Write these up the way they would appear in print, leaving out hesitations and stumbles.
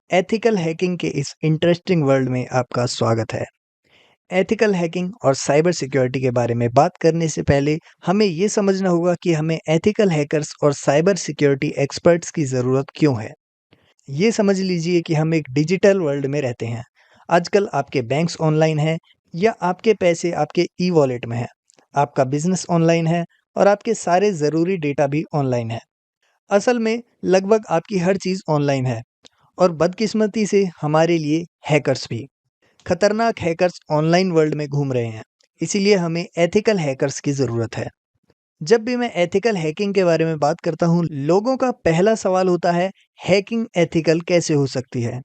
Ethical hacking के इस interesting world में आपका स्वागत है। एथिकल हैकिंग और साइबर सिक्योरिटी के बारे में बात करने से पहले हमें ये समझना होगा कि हमें एथिकल हैकर्स और साइबर सिक्योरिटी एक्सपर्ट्स की ज़रूरत क्यों है। ये समझ लीजिए कि हम एक डिजिटल वर्ल्ड में रहते हैं। आजकल आपके बैंक्स ऑनलाइन हैं या आपके पैसे आपके ई वॉलेट में हैं। आपका बिजनेस ऑनलाइन है और आपके सारे ज़रूरी डेटा भी ऑनलाइन है। असल में लगभग आपकी हर चीज़ ऑनलाइन है। और बदकिस्मती से हमारे लिए हैकर्स भी। खतरनाक हैकर्स ऑनलाइन वर्ल्ड में घूम रहे हैं। इसीलिए हमें एथिकल हैकर्स की ज़रूरत है। जब भी मैं एथिकल हैकिंग के बारे में बात करता हूँ, लोगों का पहला सवाल होता है, हैकिंग एथिकल कैसे हो सकती है?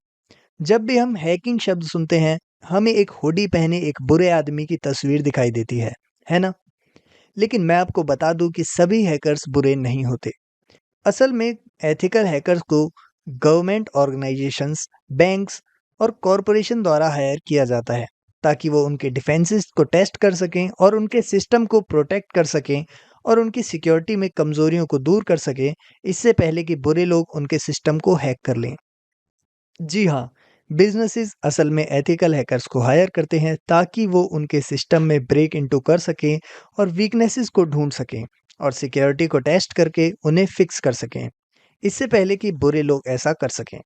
जब भी हम हैकिंग शब्द सुनते हैं, हमें एक हुडी पहने एक बुरे आदमी की तस्वीर दिखाई देती है ना? लेकिन मैं आपको बता दूं कि सभी हैकर्स बुरे नहीं होते। असल में एथिकल हैकर्स को गवर्नमेंट ऑर्गेनाइजेशंस, बैंक्स और कॉरपोरेशन द्वारा हायर किया जाता है ताकि वो उनके डिफेंसेस को टेस्ट कर सकें और उनके सिस्टम को प्रोटेक्ट कर सकें और उनकी सिक्योरिटी में कमजोरियों को दूर कर सकें, इससे पहले कि बुरे लोग उनके सिस्टम को हैक कर लें। जी हाँ, बिजनेसेस असल में एथिकल हैकर्स को हायर करते हैं ताकि वो उनके सिस्टम में ब्रेक इनटू कर सकें और वीकनेसेस को ढूंढ सकें और सिक्योरिटी को टेस्ट करके उन्हें फिक्स कर सकें, इससे पहले कि बुरे लोग ऐसा कर सकें।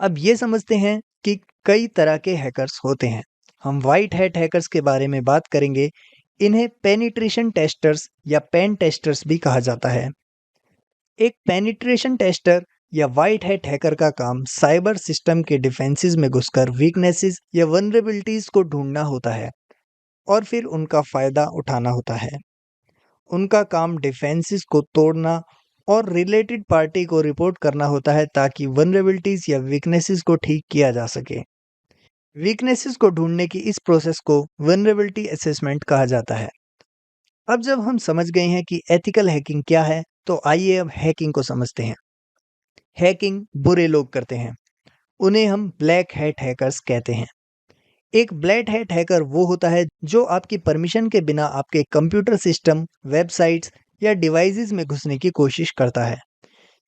अब ये समझते हैं कि कई तरह के हैकर्स होते हैं। हम वाइट हैट हैकर्स के बारे में बात करेंगे। इन्हें पेनिट्रेशन टेस्टर्स या पेन टेस्टर्स भी कहा जाता है। एक पेनिट्रेशन टेस्टर या वाइट हैट हैकर का काम साइबर सिस्टम के डिफेंसेस में घुसकर वीकनेसेस या वनरेबिलिटीज को ढूंढना होता है और फिर उनका फायदा उठाना होता है। उनका काम डिफेंसेस को तोड़ना और रिलेटेड पार्टी को रिपोर्ट करना होता है ताकि वनरेबिलिटीज या वीकनेसेस को ठीक किया जा सके। वीकनेसेस को ढूंढने की इस प्रोसेस को वनरेबिलिटी असेसमेंट कहा जाता है। अब जब हम समझ गए हैं कि एथिकल हैकिंग क्या है, तो आइए अब हैकिंग को समझते हैं। हैकिंग बुरे लोग करते हैं। उन्हें हम ब्लैक हैट हैकर्स कहते हैं। एक ब्लैक हैट हैकर वो होता है जो आपकी परमिशन के बिना आपके कंप्यूटर सिस्टम, वेबसाइट्स या डिवाइसेस में घुसने की कोशिश करता है।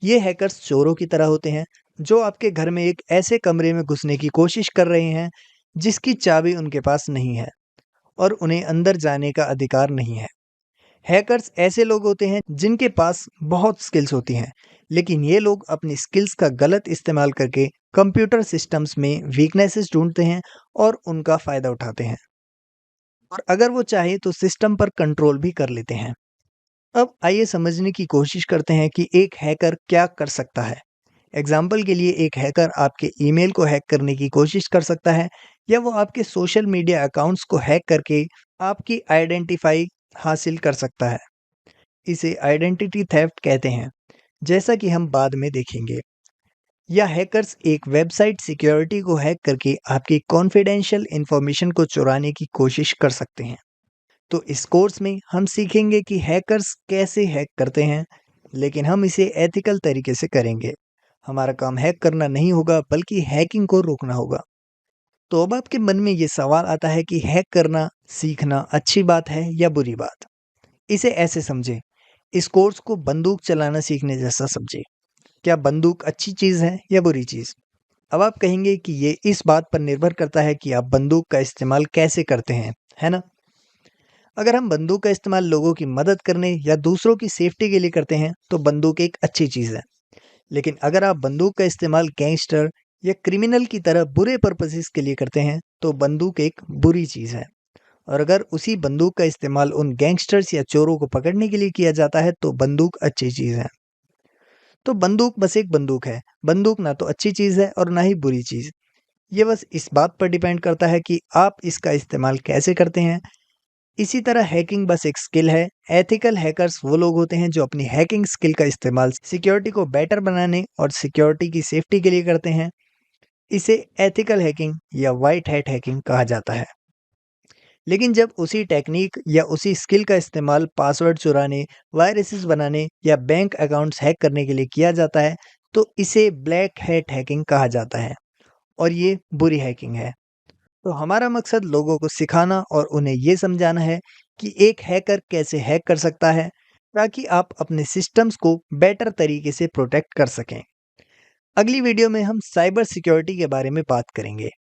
ये हैकर्स चोरों की तरह होते हैं जो आपके घर में एक ऐसे कमरे में घुसने की कोशिश कर रहे हैं जिसकी चाबी उनके पास नहीं है और उन्हें अंदर जाने का अधिकार नहीं है। हैकर्स ऐसे लोग होते हैं जिनके पास बहुत स्किल्स होती हैं, लेकिन ये लोग अपनी स्किल्स का गलत इस्तेमाल करके कंप्यूटर सिस्टम्स में वीकनेसेस ढूंढते हैं और उनका फ़ायदा उठाते हैं। और अगर वो चाहे तो सिस्टम पर कंट्रोल भी कर लेते हैं। अब आइए समझने की कोशिश करते हैं कि एक हैकर क्या कर सकता है। एग्जाम्पल के लिए एक हैकर आपके ईमेल को हैक करने की कोशिश कर सकता है या वो आपके सोशल मीडिया अकाउंट्स को हैक करके आपकी आइडेंटिफाई हासिल कर सकता है। इसे आइडेंटिटी थेफ्ट कहते हैं, जैसा कि हम बाद में देखेंगे। या हैकर्स एक वेबसाइट सिक्योरिटी को हैक करके आपकी कॉन्फिडेंशियल इंफॉर्मेशन को चुराने की कोशिश कर सकते हैं। तो इस कोर्स में हम सीखेंगे कि हैकर्स कैसे हैक करते हैं, लेकिन हम इसे एथिकल तरीके से करेंगे। हमारा काम हैक करना नहीं होगा बल्कि हैकिंग को रोकना होगा। तो अब आपके मन में ये सवाल आता है कि हैक करना सीखना अच्छी बात है या बुरी बात? इसे ऐसे समझें, इस कोर्स को बंदूक चलाना सीखने जैसा समझें। क्या बंदूक अच्छी चीज़ है या बुरी चीज़? अब आप कहेंगे कि ये इस बात पर निर्भर करता है कि आप बंदूक का इस्तेमाल कैसे करते हैं, है ना? अगर हम बंदूक का इस्तेमाल लोगों की मदद करने या दूसरों की सेफ्टी के लिए करते हैं, तो बंदूक एक अच्छी चीज़ है। लेकिन अगर आप बंदूक का इस्तेमाल गैंगस्टर या क्रिमिनल की तरह बुरे पर्पसेस के लिए करते हैं, तो बंदूक एक बुरी चीज़ है। और अगर उसी बंदूक का इस्तेमाल उन गैंगस्टर्स या चोरों को पकड़ने के लिए किया जाता है, तो बंदूक अच्छी चीज़ है। तो बंदूक बस एक बंदूक है। बंदूक ना तो अच्छी चीज़ है और ना ही बुरी चीज़। ये बस इस बात पर डिपेंड करता है कि आप इसका इस्तेमाल कैसे करते हैं। इसी तरह हैकिंग बस एक स्किल है। एथिकल हैकर्स वो लोग होते हैं जो अपनी हैकिंग स्किल का इस्तेमाल सिक्योरिटी को बेटर बनाने और सिक्योरिटी की सेफ्टी के लिए करते हैं। इसे एथिकल हैकिंग या व्हाइट हैट हैकिंग कहा जाता है। लेकिन जब उसी टेक्निक या उसी स्किल का इस्तेमाल पासवर्ड चुराने, वायरसेस बनाने या बैंक अकाउंट्स हैक करने के लिए किया जाता है, तो इसे ब्लैक हैट हैकिंग कहा जाता है और ये बुरी हैकिंग है। तो हमारा मकसद लोगों को सिखाना और उन्हें ये समझाना है कि एक हैकर कैसे हैक कर सकता है ताकि आप अपने सिस्टम्स को बेटर तरीके से प्रोटेक्ट कर सकें। अगली वीडियो में हम साइबर सिक्योरिटी के बारे में बात करेंगे।